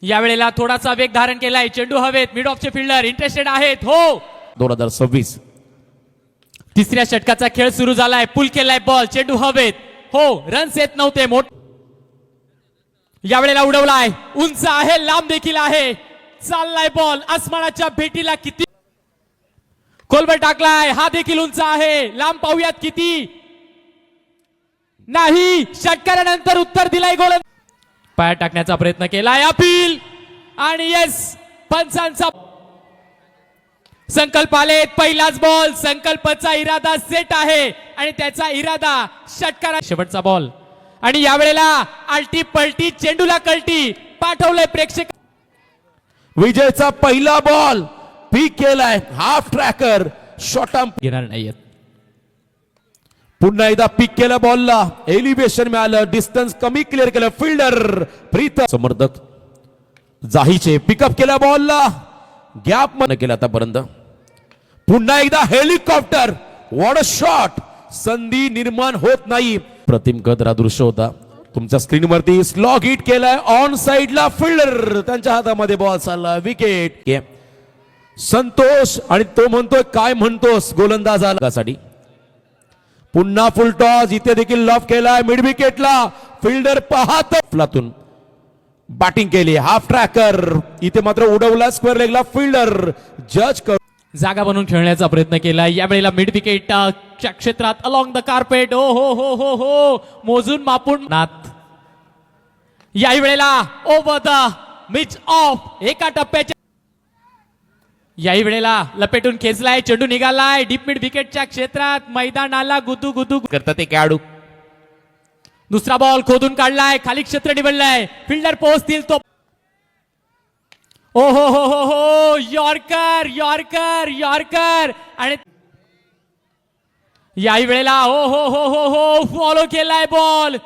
यावेळेला थोडासा वेग धारण केलाय, चेंडू हवेत, मिड ऑफचे फिल्डर इंटरेस्टेड आहेत. हो 2026 तिसऱ्या षटकाचा खेळ सुरू झालाय, पुल केलाय बॉल, चेंडू हवेत. हो रन्स येत नव्हते, मोठ यावेळेला उडवलाय, उंच आहे, लांब देखील आहे, चाललाय बॉल आसमानाच्या भेटीला, किती खोलवर टाकलाय, हा देखील उंच आहे, लांब पाहूयात किती. नाही, षटकारानंतर उत्तर दिलाय, गोल पाया टाकण्याचा प्रयत्न केलाय, अपील आणि येस पंचांचा संकल्प आलेत. पहिलाच बॉल, संकल्पचा इरादा सेट आहे आणि त्याचा इरादा षटकारा. शेवटचा बॉल आणि यावेळेला आलटी पलटी, चेंडूला कलटी, पाठवलंय प्रेक्षक. विजयचा पहिला बॉल पीक केलाय, हाफ ट्रॅकर शॉर्ट आर्म घेणार नाहीयेत. पुन्हा एकदा पिक केलं, बॉलला एलिव्हेशन मिळालं, डिस्टन्स कमी क्लिअर केलं, फिल्डर प्रीतम समर्थक जाहीचे पिकअप केला, बॉलला गॅप मन केला आतापर्यंत. पुन्हा एकदा हेलिकॉप्टर, व्हॉट अ शॉट, संधी निर्माण होत नाही. प्रतिम कदरा दृश्य होता तुमच्या स्क्रीनवरती. स्लॉग हिट केलाय ऑन साइडला, फिल्डर त्यांच्या हातामध्ये बॉल चालला, विकेट. संतोष आणि तो म्हणतोय काय म्हणतोस गोलंदाजासाठी. पुन्हा फुल टॉस, इथे देखील लॉफ केलाय मिड विकेटला, फिल्डर पाहत फ्लातून बॅटिंग केली, हाफ ट्रॅकर, इथे मात्र उडवला स्क्वेअर लेगला, फिल्डर जज कर जागा बनवून खेळण्याचा प्रयत्न केला. यावेळेला मिड विकेट क्षेत्रात अलॉंग द कार्पेट. ओ हो हो हो हो, मोजून मापून नाथ. याही वेळेला ओव्हर द मिड ऑफ, एका टप्प्याच्या याही वेळेला लपेटून खेचलाय, चेंडू निघालाय डीप मिड विकेटच्या क्षेत्रात, मैदानाला गुदू गुदू करतात ते खेळाडू. दुसरा बॉल खोदून काढलाय, खाली क्षेत्र निवडलाय, फिल्डर पोहोचतील तो. ओ हो हो हो हो, यॉर्कर यॉर्कर यॉर्कर. आणि याही वेळेला ओ हो हो हो हो, फॉलो केलाय बॉल,